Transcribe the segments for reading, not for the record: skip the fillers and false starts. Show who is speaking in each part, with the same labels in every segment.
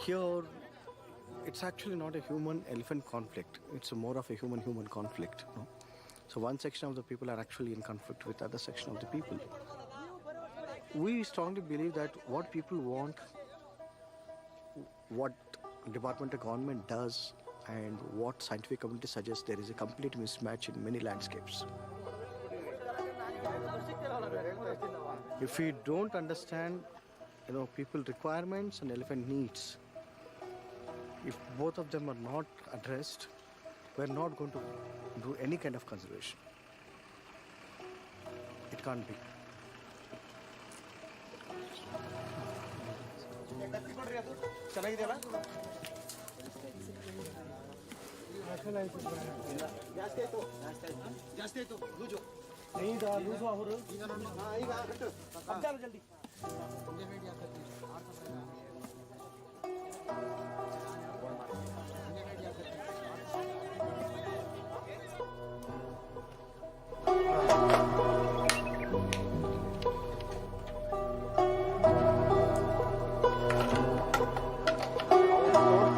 Speaker 1: Here, it's actually not a human-elephant conflict. It's more of a human-human conflict. No? So one section of the people are actually in conflict with other section of the people. We strongly believe that what people want, what department of government does, and what scientific community suggests, there is a complete mismatch in many landscapes. If we don't understand, people requirements and elephant needs, if both of them are not addressed, we're not going to do any kind of conservation. It can't be.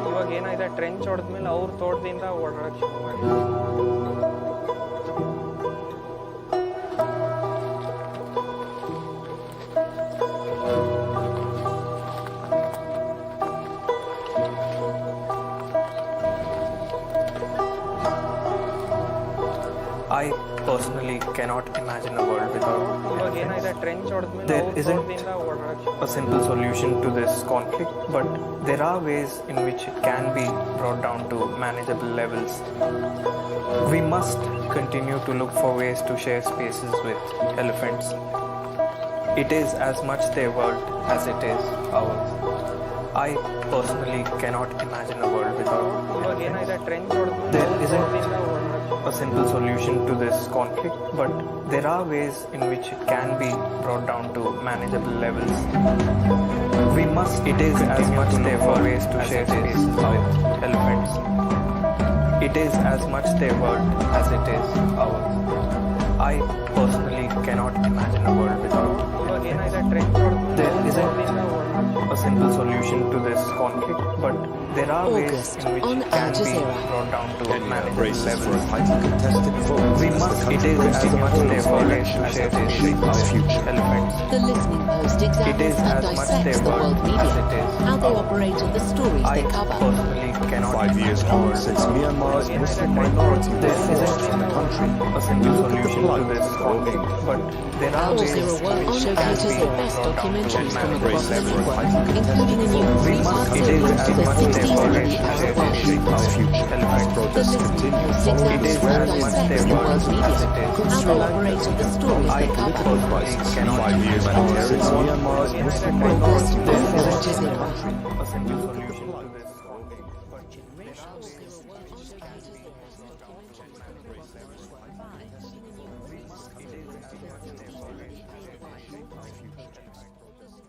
Speaker 2: ಇವಾಗ ಏನಾಗಿದೆ trench ಹೊಡೆದ್ಮೇಲೆ ಅವ್ರ ತೋಟದಿಂದ ಓಡಾಡಕ್ಕೆ ಶುರು ಮಾಡಿ
Speaker 3: I personally cannot imagine a world without
Speaker 2: ಇವಾಗ ಏನಾಗಿದೆ trench ಹೊಡೆದ್ಮೇಲೆ
Speaker 3: There
Speaker 2: ಅವ್ರ
Speaker 3: isn't
Speaker 2: ತೋಟದಿಂದ ಓಡಾಡಕ್ಕೆ ಶುರು
Speaker 3: a simple solution to this conflict, but there are ways in which it can be brought down to manageable levels. We must continue to look for ways to share spaces with elephants. It is as much their world as it is ours. I personally cannot imagine a world without
Speaker 2: ಇವಾಗ ಏನಾಗಿದೆ trench ಹೊಡೆದ್ಮೇಲೆ
Speaker 3: There
Speaker 2: ಅವ್ರ
Speaker 3: isn't
Speaker 2: ತೋಟದಿಂದ ಓಡಾಡಕ್ಕೆ
Speaker 3: a simple solution to this conflict, but there are ways in which it can be brought down to manageable levels. We must it is as much their world ways to share spaces with elephants. It is as much their world as it is ours. I personally cannot imagine a world without
Speaker 2: ಇವಾಗ ಏನಾಗಿದೆ trench ಹೊಡೆದ್ಮೇಲೆ
Speaker 3: There
Speaker 2: ಅವ್ರ
Speaker 3: isn't
Speaker 2: ತೋಟದಿಂದ ಓಡಾಡಕ್ಕೆ
Speaker 3: a simple solution to this conflict, but there are ways
Speaker 4: August
Speaker 3: in which
Speaker 4: on
Speaker 3: it can
Speaker 4: Al
Speaker 3: be
Speaker 4: Jazeera.
Speaker 3: brought down to
Speaker 5: Kenya
Speaker 3: manageable
Speaker 5: braces for a
Speaker 3: levels.
Speaker 5: highly contested vote
Speaker 3: We
Speaker 5: as the
Speaker 3: must it
Speaker 5: country
Speaker 3: is as
Speaker 5: continue
Speaker 3: much
Speaker 5: to
Speaker 3: their
Speaker 5: hold
Speaker 3: world
Speaker 5: elections
Speaker 3: as
Speaker 5: that
Speaker 3: it
Speaker 5: will
Speaker 3: is
Speaker 5: shape its
Speaker 3: our
Speaker 5: future.
Speaker 3: elephants.
Speaker 4: The Listening Post
Speaker 3: It
Speaker 4: examines
Speaker 3: is
Speaker 4: and
Speaker 3: as much
Speaker 4: dissects
Speaker 3: their
Speaker 4: the
Speaker 3: world
Speaker 4: world
Speaker 3: as
Speaker 4: media,
Speaker 3: it is
Speaker 4: how they
Speaker 3: ours.
Speaker 4: operate and the stories
Speaker 3: I
Speaker 4: they cover.
Speaker 3: personally cannot
Speaker 5: 5 years
Speaker 3: imagine a
Speaker 5: on
Speaker 3: world
Speaker 5: since
Speaker 3: without
Speaker 5: Myanmar's Muslim minority were
Speaker 3: There
Speaker 5: forced
Speaker 3: isn't
Speaker 5: from the country.
Speaker 3: a simple
Speaker 5: Look at the
Speaker 3: solution to
Speaker 5: plight
Speaker 3: this
Speaker 5: of our
Speaker 3: conflict,
Speaker 5: aim.
Speaker 3: but there are
Speaker 4: Al
Speaker 3: ways
Speaker 4: Jazeera
Speaker 3: in
Speaker 4: World
Speaker 3: which it can
Speaker 4: showcases
Speaker 3: be
Speaker 4: the best
Speaker 3: brought down to
Speaker 4: documentaries from
Speaker 3: manageable
Speaker 4: across the
Speaker 5: braces for a
Speaker 4: network,
Speaker 5: highly
Speaker 4: including a
Speaker 5: contested
Speaker 4: new
Speaker 5: vote
Speaker 3: We
Speaker 4: 3
Speaker 3: must
Speaker 4: part
Speaker 3: it is
Speaker 4: series
Speaker 3: as
Speaker 4: to the
Speaker 3: much
Speaker 4: 60s
Speaker 3: their
Speaker 4: of
Speaker 3: world
Speaker 4: the
Speaker 3: as
Speaker 4: Arab
Speaker 3: it
Speaker 4: world.
Speaker 3: is
Speaker 5: shape its
Speaker 3: our
Speaker 5: future as
Speaker 3: elephants.
Speaker 4: The
Speaker 5: protests
Speaker 4: Listening
Speaker 5: continue
Speaker 4: Post
Speaker 5: following
Speaker 3: It
Speaker 5: the
Speaker 3: is
Speaker 4: examines and
Speaker 3: as
Speaker 5: swearing-in
Speaker 3: much
Speaker 5: of
Speaker 4: dissects
Speaker 3: their
Speaker 4: the
Speaker 5: new
Speaker 3: world
Speaker 4: world
Speaker 5: president.
Speaker 3: as
Speaker 4: media,
Speaker 3: it is
Speaker 5: Could
Speaker 4: how
Speaker 5: Sri
Speaker 4: they
Speaker 3: our
Speaker 4: operate and the
Speaker 5: Lanka
Speaker 4: stories
Speaker 5: pay
Speaker 4: they cover.
Speaker 5: political prices?
Speaker 3: cannot
Speaker 5: 5 years
Speaker 3: imagine
Speaker 5: on
Speaker 3: a world
Speaker 5: since
Speaker 3: without
Speaker 5: Myanmar's Muslim
Speaker 4: August
Speaker 5: minority
Speaker 4: on
Speaker 5: were
Speaker 4: Al
Speaker 5: forced from the
Speaker 4: Jazeera.
Speaker 5: country.
Speaker 3: a simple
Speaker 5: Look at the
Speaker 3: solution to
Speaker 5: plight
Speaker 3: this
Speaker 5: of our aim.
Speaker 3: but there are
Speaker 4: Al
Speaker 3: ways
Speaker 4: Jazeera World showcases the best documentaries from across the network, including a new 3 part series to the 60s of the Arab world.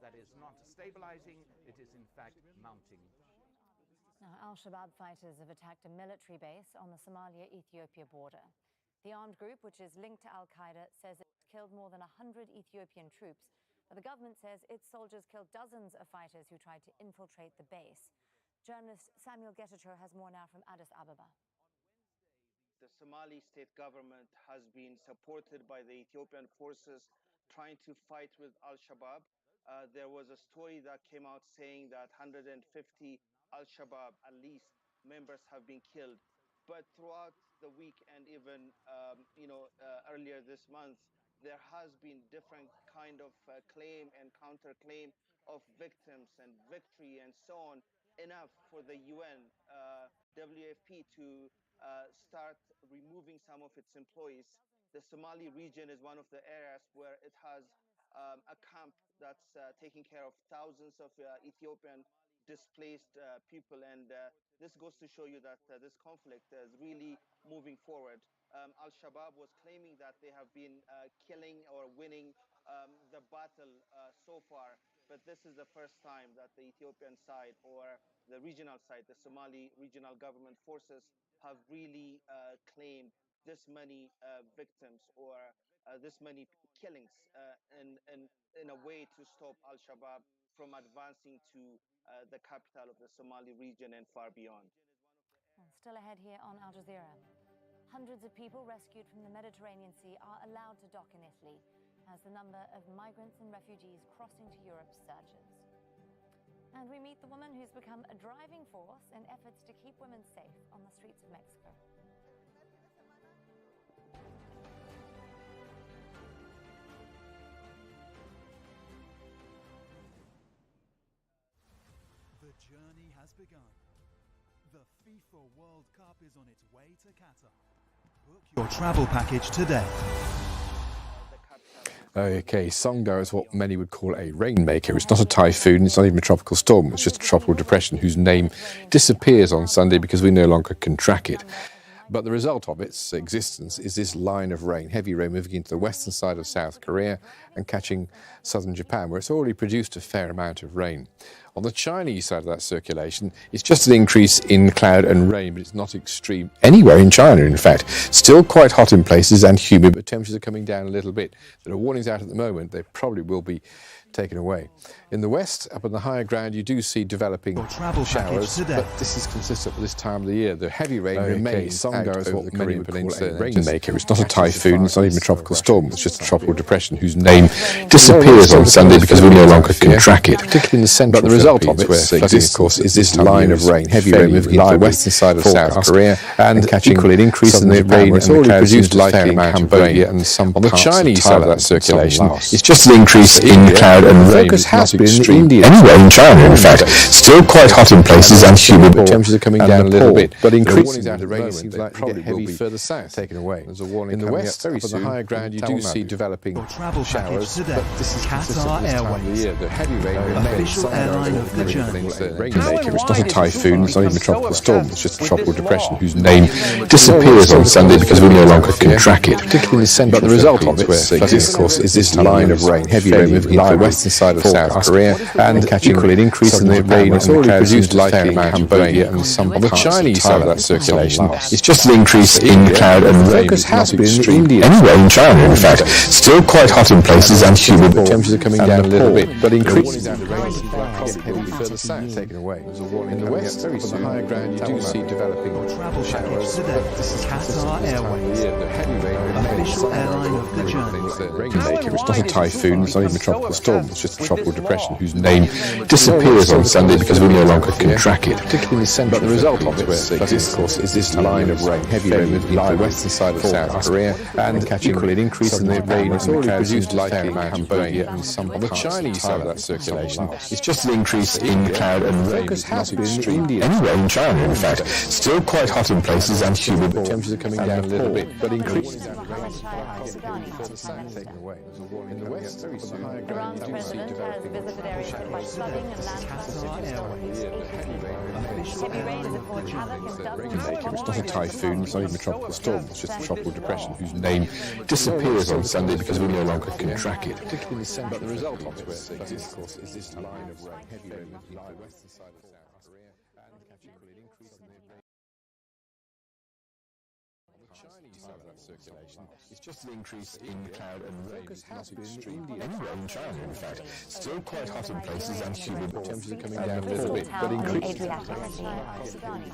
Speaker 6: that is not stabilizing, it is in fact mounting.
Speaker 7: Now, al-Shabaab fighters have attacked a military base on the Somalia-Ethiopia border. The armed group, which is linked to al-Qaeda, says it killed more than 100 Ethiopian troops, but the government says its soldiers killed dozens of fighters who tried to infiltrate the base. Journalist Samuel Getachew has more now from Addis Ababa.
Speaker 8: The Somali state government has been supported by the Ethiopian forces trying to fight with al-Shabaab. There was a story that came out saying that 150 al-Shabaab, at least, members have been killed. But throughout the week and even earlier this month, there has been different kind of claim and counterclaim of victims and victory and so on. enough for the UN, WFP to start removing some of its employees. The Somali region is one of the areas where it has a camp that's taking care of thousands of Ethiopian displaced people, and this goes to show you that this conflict is really moving forward. Al-Shabaab was claiming that they have been killing or winning the battle so far, but this is the first time that the Ethiopian side or the regional side, the Somali regional government forces, have really claimed this many victims or this many killings in a way to stop Al-Shabaab from advancing to the capital of the Somali region and far beyond.
Speaker 7: Still ahead here on Al Jazeera. Hundreds of people rescued from the Mediterranean Sea are allowed to dock in Italy as the number of migrants and refugees crossing to Europe surges. And we meet the woman who's become a driving force in efforts to keep women safe on the streets of Mexico.
Speaker 9: The journey has begun. The FIFA World Cup is on its way to Qatar. Book your travel package today.
Speaker 10: Okay, Songdo is what many would call a rainmaker. It's not a typhoon, it's not even a tropical storm, it's just a tropical depression whose name disappears on Sunday because we no longer can track it. But the result of its existence is this line of rain, heavy rain moving into the western side of South Korea and catching southern Japan, where it's already produced a fair amount of rain. On the Chinese side of that circulation, it's just an increase in cloud and rain, but it's not extreme anywhere in China, in fact. Still quite hot in places and humid, but temperatures are coming down a little bit. There are warnings out at the moment. They probably will be taken away. In the west, up on the higher ground, you do see developing showers, but this is consistent with this time of the year. The heavy rain remains out over the Korean Peninsula. Rainmaker. It's not a typhoon, it's not even a tropical storm, it's just a tropical depression whose name disappears on Sunday because we no longer can track it, particularly in the central. But the result of its existence, of course, is this line of rain, heavy rain moving into the western side of South Korea and catching equally an increase in the rain. It's already produced likely in Cambodia and some on the Chinese side of that circulation. It's just an increase in cloud and rain. Focus has been in India, anywhere in China, in fact. Still quite hot in places and humid. Temperatures are coming down a little bit, but increasing. The rain seems like to get heavy further south, taken away. There's a warning in the west, very soon. On the higher ground, you do see developing showers, but this is consistent with this time of the year. The heavy rain remains. Rainmaker. It's not a typhoon, it's not even a tropical storm, it's just a tropical depression whose name disappears on Sunday because we no longer can track it, particularly in the central. But the result of its existence, of course, is this line of rain, heavy rain moving into the western side of South Korea and catching equally an increase in the rain. It's already produced likely in Cambodia and some on the Chinese side of that circulation. It's just an increase in cloud and rain. Focus has been in India, anywhere in China, in fact. Still quite hot in places and humid. Temperatures are coming down a little bit, but increasing. Heavy further south, taken away. There's a warning in the west, very soon. On the higher ground, you do see developing showers, but this is Qatar Airways, the heavy rain, official airline of the journey. Rainmaker. It's not a typhoon, it's not even a tropical storm, it's just a tropical depression whose name disappears on Sunday because we no longer can track it, particularly in the central. But the result of its existence, of course, is this line of rain, heavy rain moving into the western side of South Korea and catching equally an increase in the rain. It's already produced likely in Cambodia and some on the Chinese side of that circulation. It's just an increase in cloud and rain. Focus has been in India, anywhere in China, in fact. Still quite hot in places and humid. Temperatures are coming down a little bit, but increasing. In the west, very soon.
Speaker 7: Iran's president has visited areas hit by flooding and landslides. Heavy rain has caused havoc in dozens of
Speaker 10: It's not a typhoon, it's not even a tropical storm, it's just a tropical depression whose name disappears on Sunday because we no longer can track it, particularly in the central. But the result of its existence, of course, is this line of rain, heavy rain moving into the western side of South Korea and catching equally an increase in the rain. On the Chinese side of that circulation, it's just an increase in cloud and rain. Focus has been in India, anywhere in China, in fact. Still quite hot in places and humid. Temperatures are coming down a little bit, but increasing.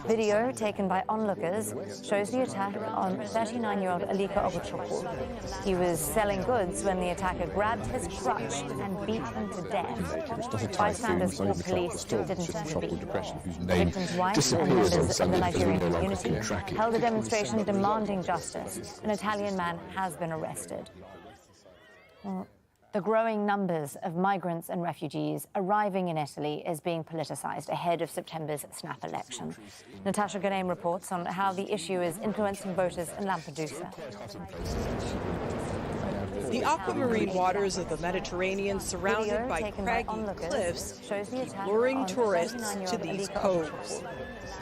Speaker 7: Video taken by onlookers shows the attack on 39-year-old Alika Oguchukwu. He was selling goods when the attacker grabbed his crutch and beat him to death. Bystanders or police didn't intervene. The victim's wife and members of the Nigerian community held a demonstration demanding justice. An Italian man has been arrested. Well, The growing numbers of migrants and refugees arriving in Italy is being politicised ahead of September's snap election. Natasha Ghanaian reports on how the issue is influencing voters in Lampedusa.
Speaker 11: The aquamarine waters of the Mediterranean, surrounded by craggy cliffs, keep luring tourists to these coves.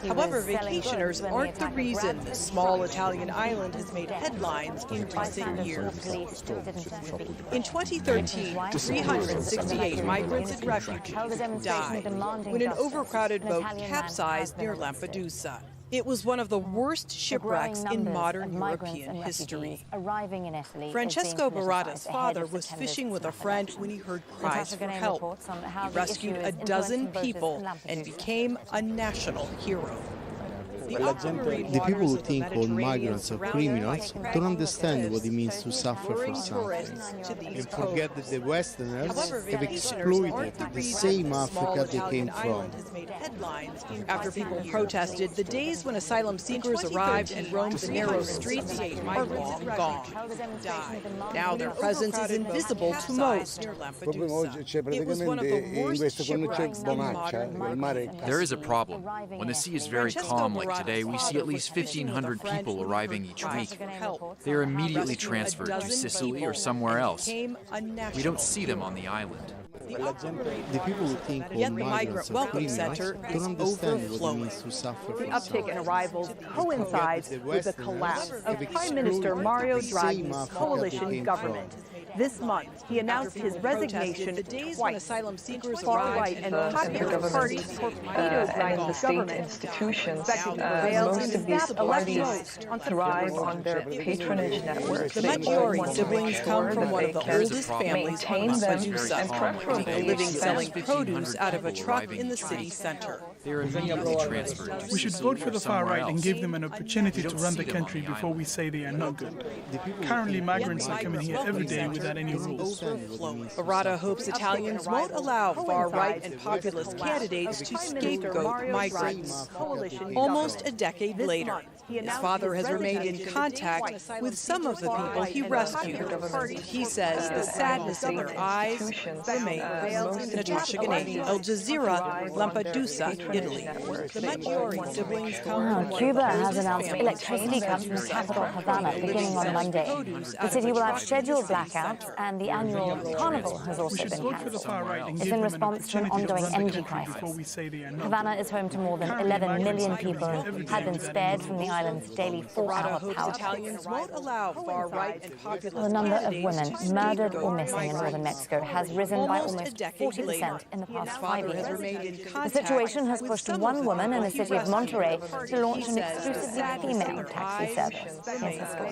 Speaker 11: However, vacationers aren't the reason this small Italian island has made headlines in recent years. In 2013, 368 migrants and refugees died when an overcrowded boat capsized near Lampedusa. It was one of the worst shipwrecks in modern European history. Francesco Barada's father was fishing with a friend when he heard cries for help. He rescued a dozen people and became a national hero.
Speaker 12: The people who think all migrants are criminals don't understand what it means to suffer for something and forget that the Westerners have exploited the same Africa they came from.
Speaker 11: After people protested, the days when asylum seekers arrived and roamed the narrow streets are long gone. Now their presence is invisible to most. It was one of the worst shipwrecks in modern.
Speaker 13: There is a problem. When the sea is very calm like today, we see at least 1,500 people arriving each week. They are immediately transferred to Sicily or somewhere else. We don't see them on the island.
Speaker 12: The people who think all migrants are criminals don't understand what it means to suffer for
Speaker 14: The uptick in
Speaker 12: something.
Speaker 14: arrivals coincides with the collapse of Prime Minister Mario Draghi's coalition government. This month, he announced his resignation twice. Far-right and popular parties torpedoed Draghi's government,
Speaker 15: institutions,
Speaker 14: expecting to prevail in
Speaker 15: most of
Speaker 14: the
Speaker 15: these
Speaker 14: snap election
Speaker 15: parties thrive on their patronage networks.
Speaker 11: The Maggiore siblings come from one of the oldest families on Lampedusa,
Speaker 15: and preferably
Speaker 11: living selling produce out of a truck in the city center.
Speaker 13: They are immediately transferred to
Speaker 16: We should
Speaker 13: Sicily
Speaker 16: vote for
Speaker 13: or
Speaker 16: the far
Speaker 13: somewhere
Speaker 16: right and
Speaker 13: else.
Speaker 16: give them an opportunity
Speaker 13: We
Speaker 16: to
Speaker 13: don't
Speaker 16: run
Speaker 13: see
Speaker 16: the
Speaker 13: them on
Speaker 16: country
Speaker 13: the
Speaker 16: before we say they are not good. Currently, migrants are coming here every day without any rules.
Speaker 11: Barada hopes Italians won't allow far-right and populist candidates to scapegoat migrants. Almost a decade later, his father has remained in contact with some of the people he rescued. He says the sadness in their eyes remains. Natasha Ghanaian, Al Jazeera, Lampedusa, Italy. The Maggiore siblings come from
Speaker 7: Cuba has announced electricity cuts from the capital Havana beginning on Monday. The city will have scheduled blackouts and the annual carnival has also been cancelled. It's in response to an ongoing energy crisis. Havana is home to more than 11 million people who had been spared from the island's daily 4-hour power
Speaker 11: Italians won't allow far-right and populist
Speaker 7: The number of women
Speaker 11: candidates to
Speaker 7: murdered or
Speaker 11: scapegoat
Speaker 7: missing in northern
Speaker 11: migrants.
Speaker 7: Mexico has risen by
Speaker 11: Almost a
Speaker 7: almost
Speaker 11: decade
Speaker 7: 40%
Speaker 11: later,
Speaker 7: in the past
Speaker 11: his
Speaker 7: 5
Speaker 11: father has
Speaker 7: years.
Speaker 11: remained in
Speaker 7: The
Speaker 11: contact
Speaker 7: situation has
Speaker 11: with
Speaker 7: pushed
Speaker 11: some
Speaker 7: one
Speaker 11: of the
Speaker 7: woman in the
Speaker 11: people
Speaker 7: city
Speaker 11: he
Speaker 7: of Monterrey
Speaker 11: rescued.
Speaker 7: to launch an
Speaker 11: He says the
Speaker 7: exclusively
Speaker 11: sadness in
Speaker 7: female
Speaker 11: their
Speaker 7: taxi
Speaker 11: eyes
Speaker 7: service in Cisco.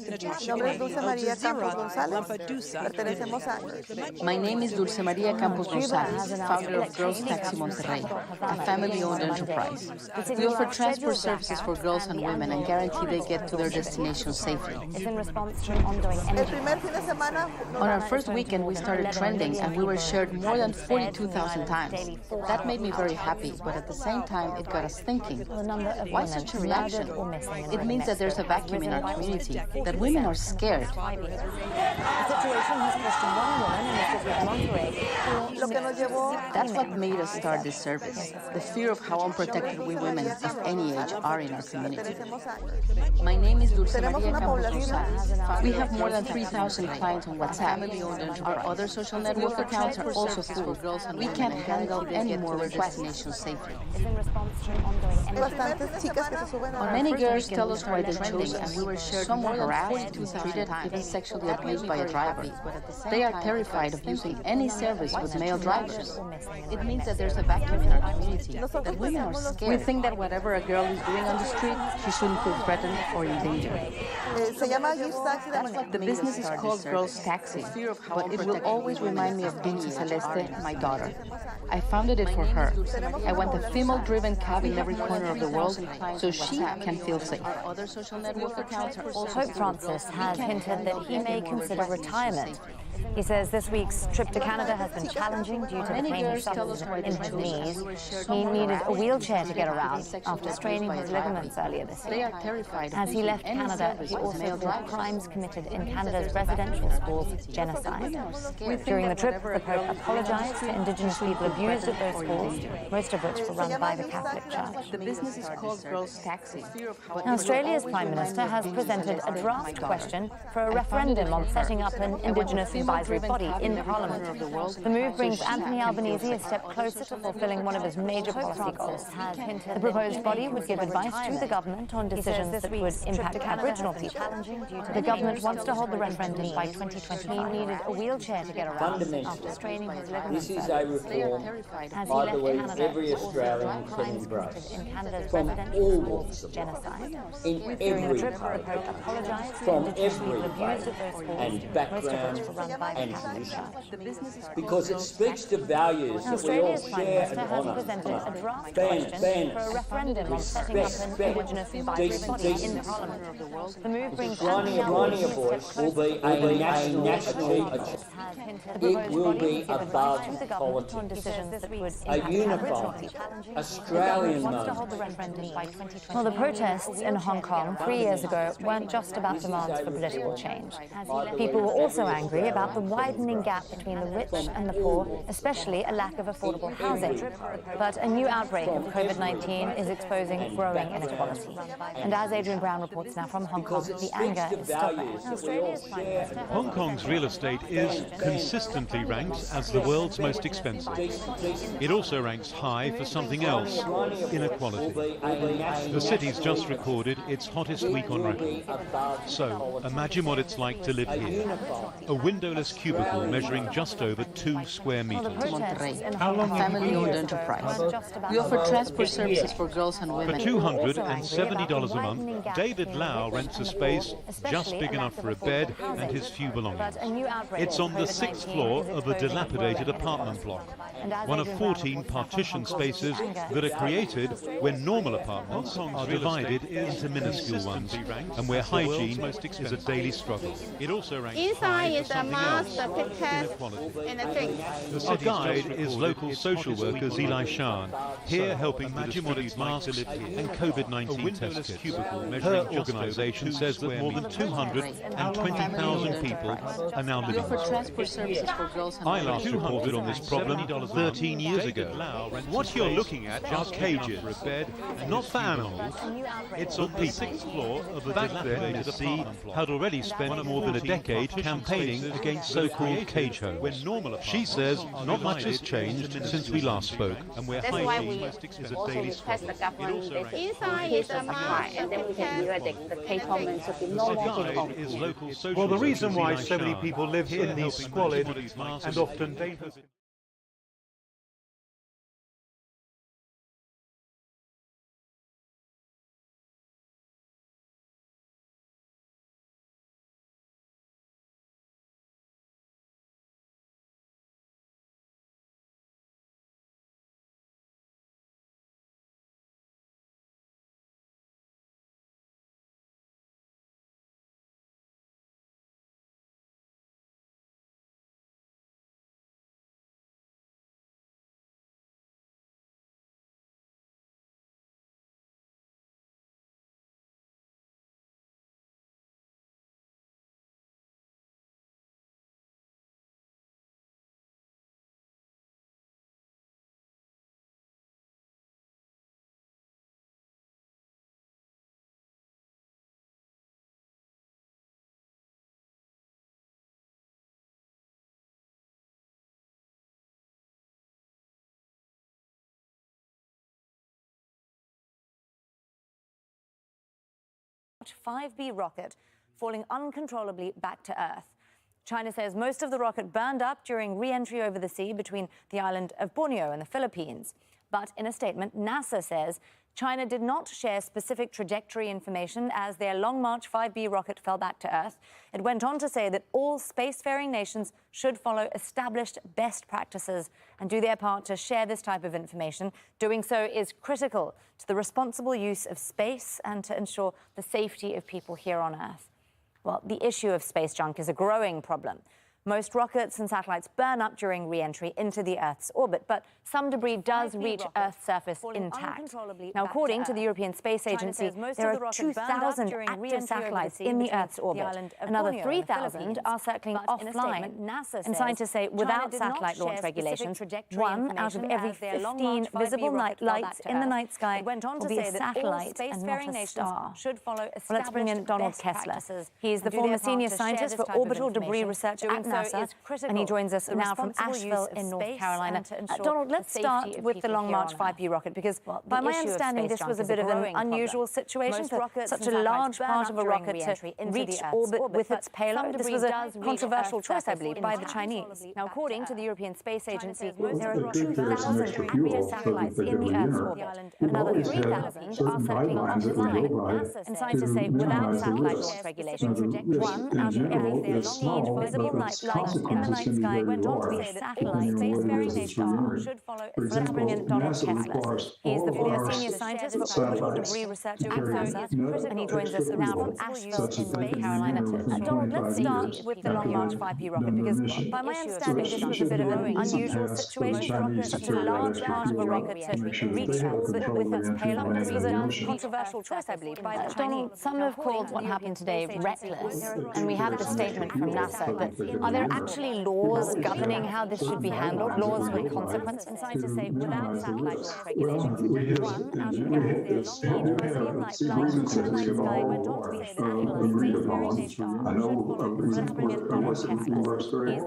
Speaker 11: Natasha Ghanaian, Al Jazeera, Lampedusa, Italy.
Speaker 17: My name is Dulce Maria Campos Gonzalez, founder of Girls Taxi Monterrey, a family-owned enterprise. We offer transport services for girls and women and guarantee they get to their destination safely.
Speaker 7: It's in response to an ongoing energy crisis.
Speaker 17: On our first weekend, we started trending and we were shared more than 42,000 times. That made me very happy, but at the same time, it got us thinking, why such a reaction? It means that there's a vacuum in our community, that women are scared.
Speaker 7: The situation has pushed one woman in the city of Monterrey to launch
Speaker 17: That's what made us start this service, the fear of how unprotected we women of any age are in our community. My name is Dulce Maria Campos Gonzalez. We have more than 3,000 clients on WhatsApp. Our other social network accounts are also full. We can't handle any more requests safely.
Speaker 7: It's in response to an ongoing energy crisis.
Speaker 17: Many girls tell us why they chose us. We were somewhere harassed, treated, even sexually abused by a driver. They are terrified of using any service with male drivers. It means that there's a vacuum in our community, that women are scared. We think that whatever a girl is doing on the street, she shouldn't feel threatened or in danger. The business is called Girls Taxi, but it will always remind me of Dulce Celeste, my daughter. I founded it for her. I want a female-driven cab in every corner of the world so she can feel safe.
Speaker 7: Pope Francis has hinted that he may consider retirement He says this week's trip to Canada has been challenging due to the pain he suffers in his knees. He needed a wheelchair to get around after straining his ligaments earlier this year. As he left Canada, he also called crimes committed in Canada's residential schools genocide. During the trip, the Pope apologized to Indigenous people abused at those schools, most of which were run by the Catholic Church.
Speaker 17: The business is called Girls Taxi.
Speaker 7: Australia's Prime Minister has presented a draft question for a referendum on setting up an Indigenous advisory body in Parliament. The move brings Anthony Albanese a step closer to fulfilling one of his major policy goals. The proposed body would give advice to the government on decisions that would impact Aboriginal people. The government wants to hold the referendum by 2025. He needed a wheelchair to get around after straining his ligaments.
Speaker 18: This is a reform I believe every Australian can embrace from all walks of life, in every faith, from every faith and background and position, because it speaks to values that we all share and honour. Finding a voice will be a national achievement. It will be above politics. A unified Australian moment.
Speaker 7: Well, the protests in Hong Kong 3 years ago weren't just about demands for political change. People were also angry about the widening gap between the rich and the poor, especially a lack of affordable housing. But a new outbreak of COVID-19 is exposing growing inequality. And as Adrian Brown reports now from Hong Kong, the anger is still there.
Speaker 19: Hong Kong's real estate is consistently ranked as the world's most expensive. It also ranks high for something else, inequality. The city's just recorded its hottest week on record. So, imagine what it's like to live here. A windowless cubicle measuring just over 2 square meters.
Speaker 17: How long family-owned enterprise. We offer transport services for girls and women.
Speaker 19: For $270 a month, David Lau rents a space just big enough for a bed and his few belongings. It's on the 6th floor of a dilapidated apartment block, one of 14 partition spaces that are created when normal apartments are divided into minuscule ones, and where hygiene is a daily struggle. It also ranks
Speaker 20: inside is a mask,
Speaker 19: high
Speaker 20: the pictures, and a drink.
Speaker 19: Our guide is local social worker Zilai Shan, here helping imagine what it's like to live here and COVID-19 test kits. Her organisation says that more than 220,000 people are now living here. I last reported on this problem 13 years ago. What you're looking at are cages, not for animals. It's on the 6th floor of a back then, Mrs. C had already spent more than a decade campaigning against so-called cage homes. She says not much has changed since we last spoke, and where hygiene is a daily struggle.
Speaker 20: Inside is a mask, and then we can the cage home should be normal.
Speaker 19: Well, the reason why so many people live in these squalid and often dangerous...
Speaker 7: Launch 5B rocket falling uncontrollably back to Earth. China says most of the rocket burned up during re-entry over the sea between the island of Borneo and the Philippines. But in a statement, NASA says China did not share specific trajectory information as their Long March 5B rocket fell back to Earth. It went on to say that all spacefaring nations should follow established best practices and do their part to share this type of information. Doing so is critical to the responsible use of space and to ensure the safety of people here on Earth. Well, the issue of space junk is a growing problem. Most rockets and satellites burn up during re-entry into the Earth's orbit, but some debris does reach Earth's surface intact. Now, according to the European Space Agency, there are 2,000 active satellites in the Earth's orbit. Another 3,000 are circling offline. And scientists say without satellite launch regulations, 1 out of every 15 visible lights in the night sky will be a satellite and not a star. Well, let's bring in Donald Kessler. He's the former senior scientist for orbital debris research at NASA, and he joins us now from Asheville in North Carolina. Donald, let's start with the Long March 5B rocket, because by my understanding, this was a bit of an unusual situation for such a large part of a rocket to reach orbit with its payload. This was a controversial choice, I believe, by the Chinese. Now, according to the European Space Agency, there are 2,000 active satellites in the Earth's orbit. Another 3,000 are circling offline. And scientists say without satellite launch regulations, 1 out of every 15 visible lights in the night sky went on to be a satellite spacefaring nation should follow. Let's bring in Donald Kessler. He's the former senior scientist for orbital debris research at NASA, and he joins us now from Asheville in North Carolina. Donald, let's start with the Long March 5B rocket, because by my understanding, this was a bit of an unusual situation for such a large part of a rocket to reach orbit with its payload. This was a controversial choice, I believe, by the Chinese. Donald, some have called what happened today reckless, and we have the statement from NASA, but are there actually laws governing how this should be handled, laws with consequence? And scientists say without satellite launch regulations, 1 out of every 15 visible lights in the night sky went on to be a satellite spacefaring nation. Let's bring in Donald Kessler. He's the former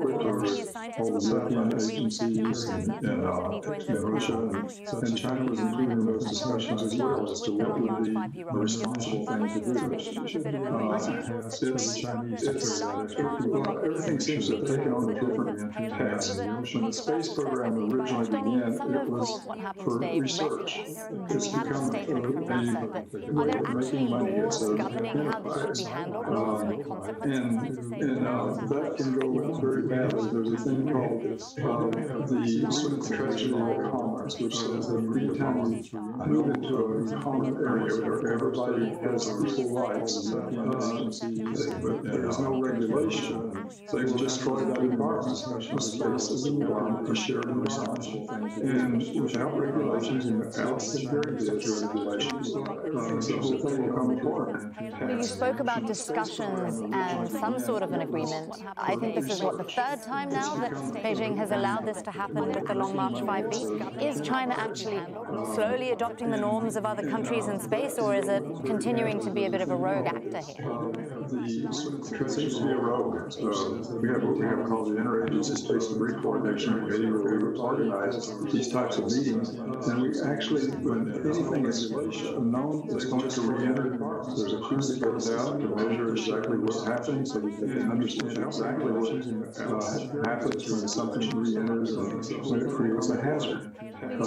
Speaker 7: senior scientist for orbital debris research at NASA, and he joins us now from Asheville in North Carolina. Let's start with the Long March 5B rocket, because by my understanding, this was a bit of an unusual situation for such a large part of a rocket to reach orbit with its payload. This was a controversial choice, I believe, by the Chinese. Some have called what happened today reckless, and we have a statement from NASA, but are there actually laws governing how this should be handled, laws with consequence? And scientists say without satellite launch
Speaker 21: Very badly. There's a thing called the swift tragedy of commerce, which says that every time you move into a common area where everybody has equal rights, but there's no regulation, they will destroy that environment. The space is an environment for shared and responsible things. And without regulations and without security regulations, the whole thing will come apart.
Speaker 7: You spoke about discussions and some sort of an agreement. I think this is, what, the third time now that Beijing has allowed this to happen with the Long March 5B. Is China actually slowly adopting the norms of other countries in space, or is it continuing to be a bit of a rogue actor here?
Speaker 21: It seems to be a rogue. We have what we have called the Interagency Space Debris Coordination Committee, where we organize these types of meetings. And we actually, when anything is known it's going to re-enter, there's a crew that goes out to measure exactly what's happening, so you can understand exactly what happens when something re-enters and when it creates a hazard. And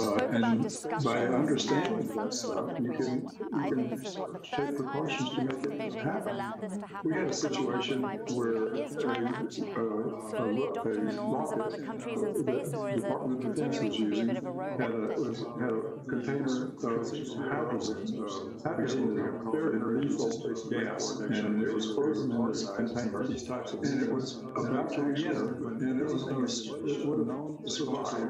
Speaker 21: by understanding this, you can take precautions to make it happen. We had a situation where
Speaker 7: is China actually slowly adopting the norms of other countries in space, or is it continuing to be a bit of a rogue actor?
Speaker 21: Had a container of hydrogen cleared in lethal gas, and it was frozen in this container, and it was about to re-enter, and it would have known it was supposed to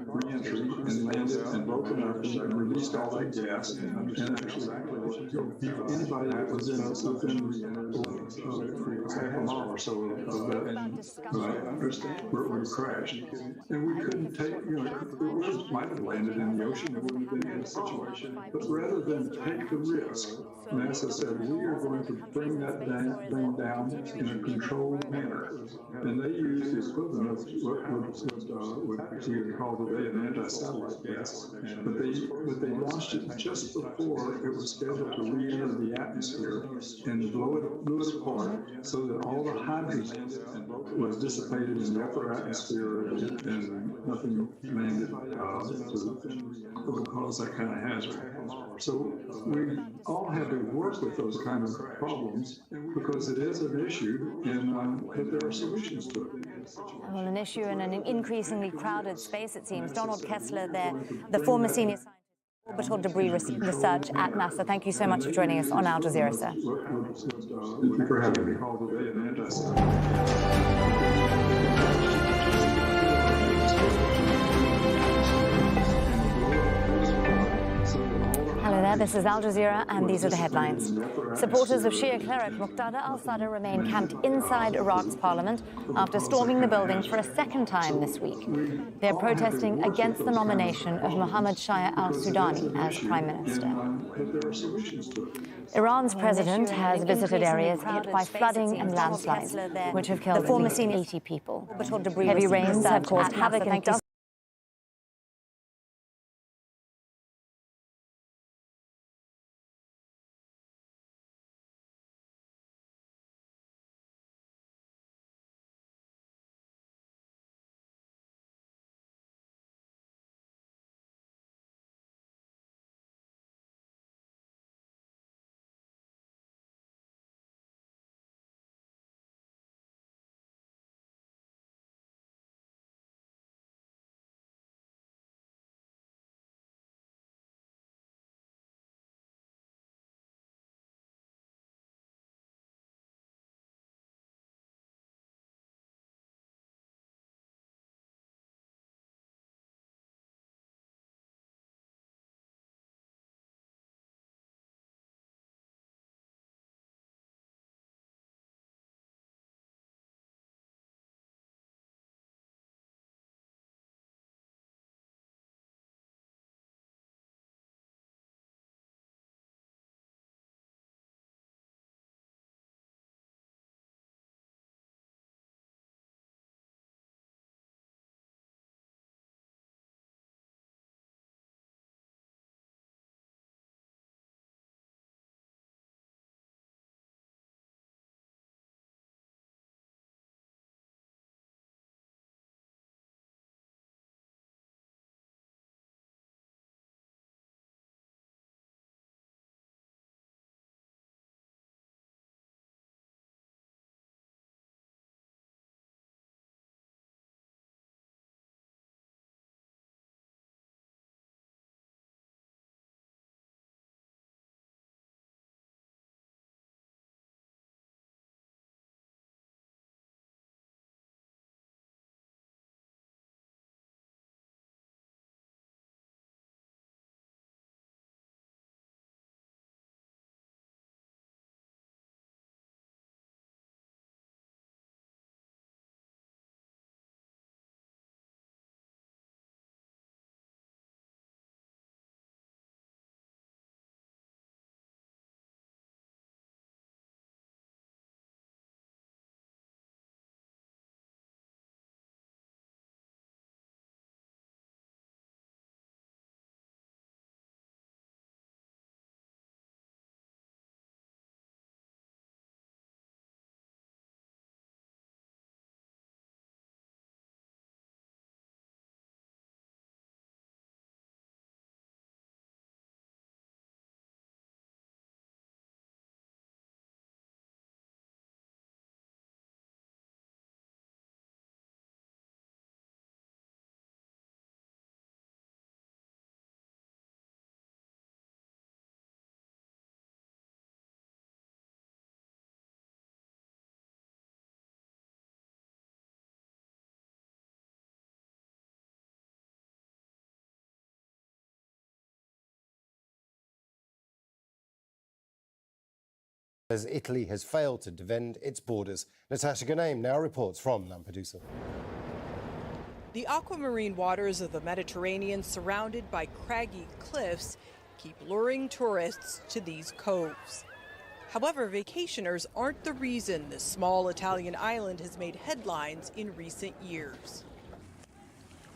Speaker 21: re-entry and landed and broken up and released all that gas, and actually anybody that was in half a mile or so of that, understand where it would have crashed, and we couldn't take, it might have landed in the ocean, it wouldn't have been in a situation, but rather than take the risk, NASA said, we are going to bring that thing down in a controlled manner. And they used the equivalent of what we would call today an anti-satellite gas. But they launched it just before it was scheduled to re-enter the atmosphere and blow it apart, so that all the hydrogen was dissipated in the upper atmosphere and nothing landed that would cause that kind of hazard. So we all had to work with those kind of problems because it is an issue, and that there are solutions to it.
Speaker 7: Well, an issue in an increasingly crowded space, it seems. Donald Kessler there, the former senior scientist. Orbital debris research at NASA. Thank you so much for joining us on Al Jazeera, sir.
Speaker 21: Thank you for having me.
Speaker 7: Hello there, this is Al Jazeera, and these are the headlines. Supporters of Shia cleric Muqtada al-Sadr remain camped inside Iraq's parliament after storming the building for a second time this week. They're protesting against the nomination of Mohammed Shia al-Sudani as Prime Minister. Iran's president has visited areas hit by flooding and landslides, which have killed the former senior 80 people. Heavy rains have caused havoc in dozens.
Speaker 1: As Italy has failed to defend its borders. Natasha Ghanem now reports from Lampedusa.
Speaker 11: The aquamarine waters of the Mediterranean, surrounded by craggy cliffs, keep luring tourists to these coves. However, vacationers aren't the reason this small Italian island has made headlines in recent years.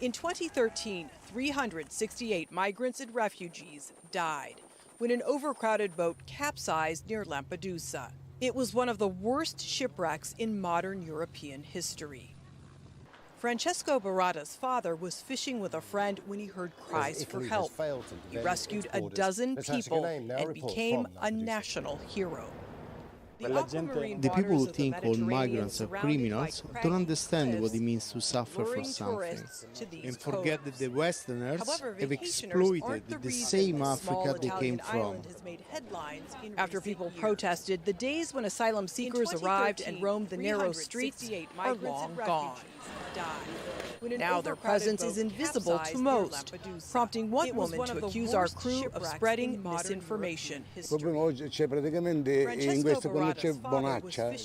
Speaker 11: In 2013, 368 migrants and refugees died when an overcrowded boat capsized near Lampedusa. It was one of the worst shipwrecks in modern European history. Francesco Baratta's father was fishing with a friend when he heard cries for help. He rescued a dozen people and became a national hero.
Speaker 12: The people who think all migrants are criminals don't understand what it means to suffer for something and forget that the Westerners have exploited the same Africa they came from.
Speaker 11: After people protested, the days when asylum seekers arrived and roamed the narrow streets are long gone. Now their presence is invisible to most, prompting one woman to accuse our crew of spreading misinformation.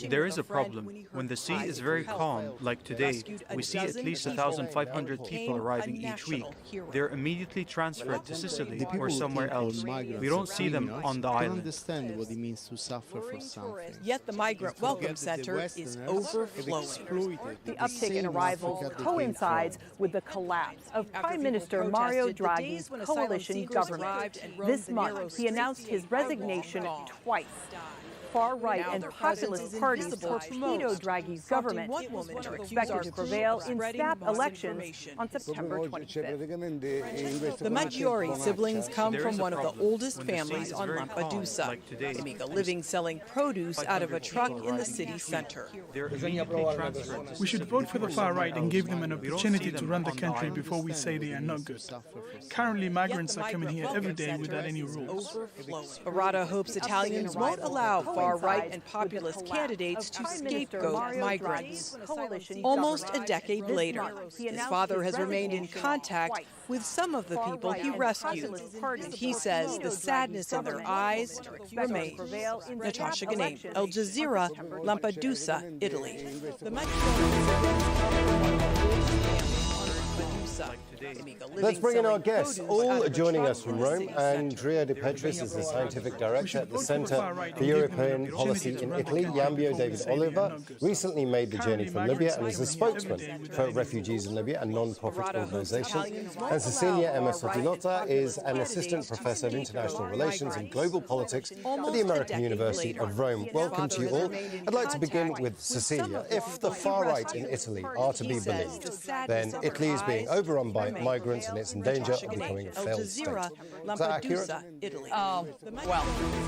Speaker 2: There is a problem. When the sea is very calm, like today, we see at least 1,500 people arriving each week. They're immediately transferred to Sicily or somewhere else. We don't see them on the island.
Speaker 12: Understand what it means to suffer for something.
Speaker 11: Yet the Migrant Welcome Center is overflowing.
Speaker 14: The uptick in arrivals coincides with the collapse of Prime Minister Mario Draghi's coalition government. This month, he announced his resignation twice. Far-right and populist parties torpedo Draghi's government, which are expected to prevail in snap elections on September 25th.
Speaker 11: The Maggiore siblings come from one of the oldest families on Lampedusa. They make a living selling produce out of a truck in the city center.
Speaker 22: We should vote for the far-right and give them an opportunity to run the country before we say they are not good. Currently, migrants are coming here every day without any rules.
Speaker 11: Barada hopes Italians won't allow far-right and populist candidates to scapegoat migrants. Almost a decade later, his father has remained in contact with some of the people he rescued, and he says the sadness in their eyes remains. Natasha Ganaim, Al Jazeera, Lampedusa, Italy.
Speaker 1: Let's bring in our guests, all joining us from Rome. Andrea De Petris is the Scientific Director at the Centre for European Policy in Italy. Yambio David Oliver recently made the journey from Libya and is a spokesman for refugees in Libya, a non-profit organisation. And Cecilia Emma Sotilotta is an Assistant Professor of International Relations and Global Politics at the American University of Rome. Welcome to you all. I'd like to begin with Cecilia. If the far right in Italy are to be believed, then Italy is being overrun by migrants and it's in danger of becoming a failed state. Is that accurate?
Speaker 23: Well,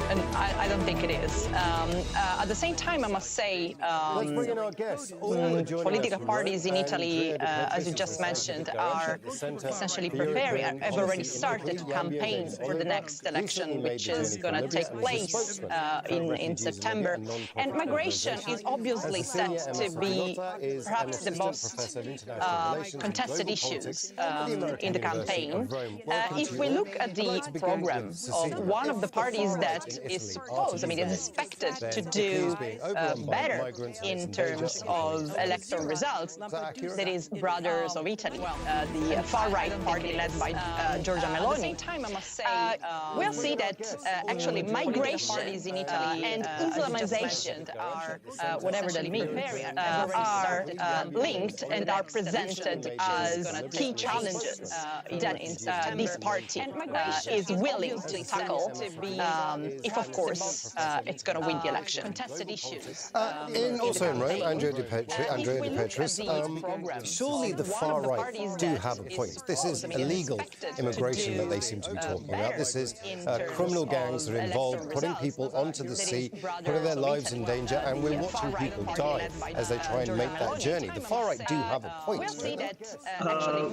Speaker 23: and I don't think it is. At the same time, I must say, political parties in Italy, as you just mentioned, are essentially preparing, have already started to campaign for the next election, which is going to take place in September. And migration is obviously set to be perhaps the most contested issues in the campaign. If we look at the program of one of the parties that is supposed, is expected to do better in terms of electoral results, that is Brothers of Italy, the far-right party led by Giorgia Meloni. We'll see that actually migration in Italy and Islamization, whatever that means, are linked and are presented as key challenges that this party is willing to tackle if, of course, it's going to win the election. Contested issues.
Speaker 1: Also in Rome, Andrea De Petris, surely the far right do have a point. This is illegal immigration that they seem to be talking about. This is criminal gangs that are involved, putting people onto the sea, putting their lives in danger, and we're watching people die as they try and make that journey. The far right do have a point, don't they?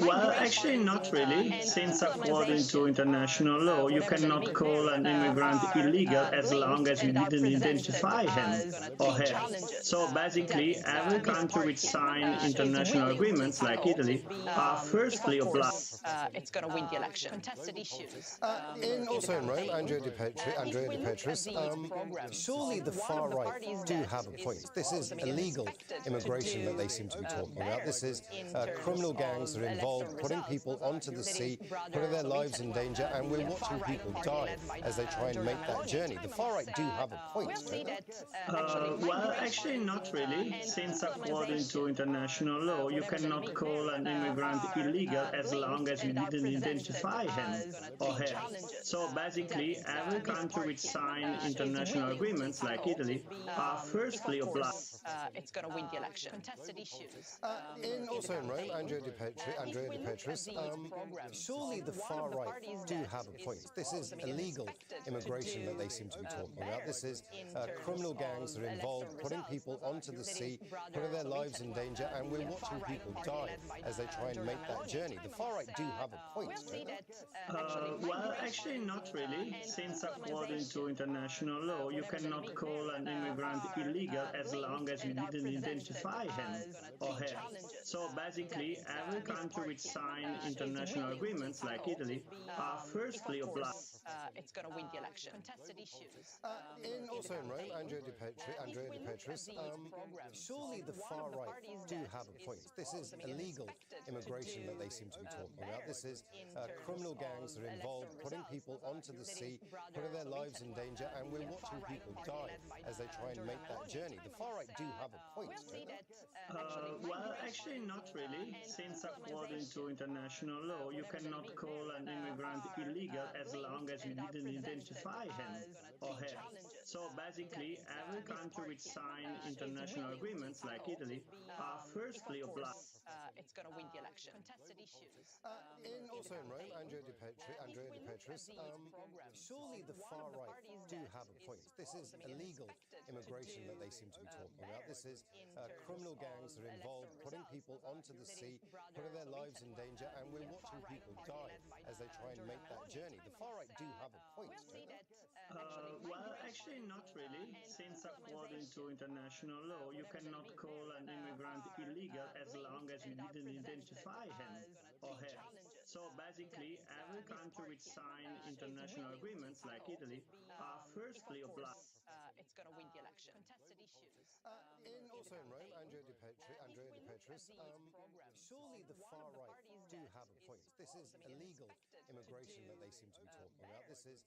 Speaker 24: Well, actually not really, since according to international law, you cannot call an immigrant illegal as long as you didn't identify him or her. So basically, every country which signs international agreements, like Italy, are firstly obliged.
Speaker 23: It's going to win the election. Contested issues.
Speaker 1: Also in Rome, Andrea De Petris, surely the far right do have a point. This is illegal immigration that they seem to be talking about. This is criminal gangs that are involved, putting people onto the sea, putting their lives in danger, and we're watching people die as they try and make that journey. The far right do have a point, don't they?
Speaker 24: Well, actually not really, since according to international law, you cannot call an immigrant illegal as long as you didn't identify him or her. So basically, every country which signs international agreements, like Italy, are firstly obliged.
Speaker 23: It's going to win the election. Contested issues.
Speaker 1: Also in Rome, Andrea De Petrus. Surely the far right do have a point. This is illegal immigration that they seem to be talking about. This is criminal gangs that are involved, putting people onto the sea, putting their lives in danger, and we're watching people die as they try and make that journey. The far right do have a point.
Speaker 24: Well, actually not really, since according to international law, you cannot call an immigrant illegal as long as you didn't identify him or her. So basically, every country which signed international agreements, like Italy, are firstly obliged.
Speaker 23: It's going to win the election. Contested issues.
Speaker 1: Also in Rome, Andrea De Petris, surely the far right do have a point. This is illegal immigration that they seem to be talking about. This is criminal gangs that are involved, putting people onto the sea, putting their lives in danger, and we're watching people die as they try and make that journey. The far right do have a point.
Speaker 24: Well, actually not really, since according to international law, you cannot call an immigrant illegal as long as you didn't identify him or her. So basically, every country which signed international agreements, like Italy, are firstly obliged.
Speaker 23: It's going to win the election. Contested issues.
Speaker 1: Also in Rome, Andrea De Petris, surely the far right do have a point. This is illegal immigration that they seem to be talking about. This is criminal gangs that are involved, putting people onto the sea, putting their lives in danger, and we're watching people die as they try and make that journey. The far right do have a point.
Speaker 24: Well, actually not really, since according to international law, you cannot call an immigrant illegal as long as you didn't identify him or her. So basically, every country which signed international agreements, like Italy, are firstly obliged.
Speaker 23: It's going to win the election. Contested issues.
Speaker 1: Also in Rome, Andrea De Petris, surely the far right do have a point. This is illegal immigration that they seem to be talking about. This is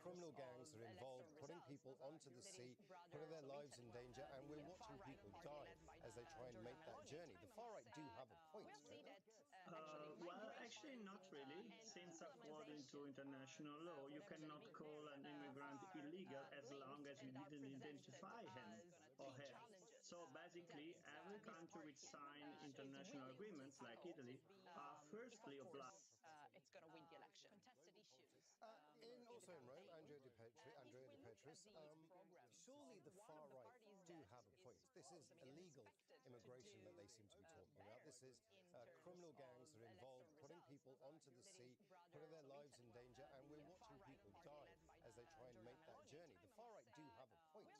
Speaker 1: criminal gangs that are involved, putting people onto the sea, putting their lives in danger, and we're watching people die as they try and make that journey. The far right do have a point.
Speaker 24: Well, actually not really, since according to international law, you cannot call an immigrant illegal as long as you didn't identify him or her. So basically, every country which signed international agreements, like Italy, are firstly obliged.
Speaker 23: It's going to win the election. Contested issues.
Speaker 1: Also in Rome, Andrea De Petris, surely the far right do have a point. This is illegal immigration that they seem to be talking about. This is criminal gangs that are involved, putting people onto the sea, putting their lives in danger, and we're watching people die as they try and make that journey. The far right do have a point.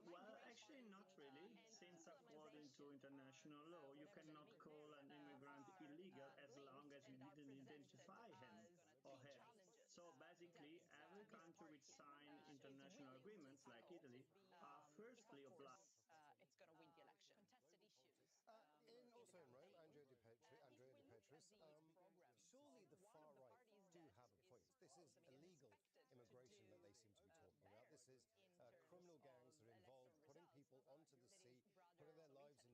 Speaker 24: Well, actually not really, since according to international law, you cannot call an immigrant illegal as long as you didn't identify him or her. So basically, every country which signed international agreements, like Italy, are firstly obliged.
Speaker 23: It's going to win the election. Contested issues.
Speaker 1: Also in Rome, Andrea De Petris, surely the far right do have a point. This is illegal immigration that they seem to be talking about. This is criminal gangs that are involved, putting people onto the sea, putting their lives in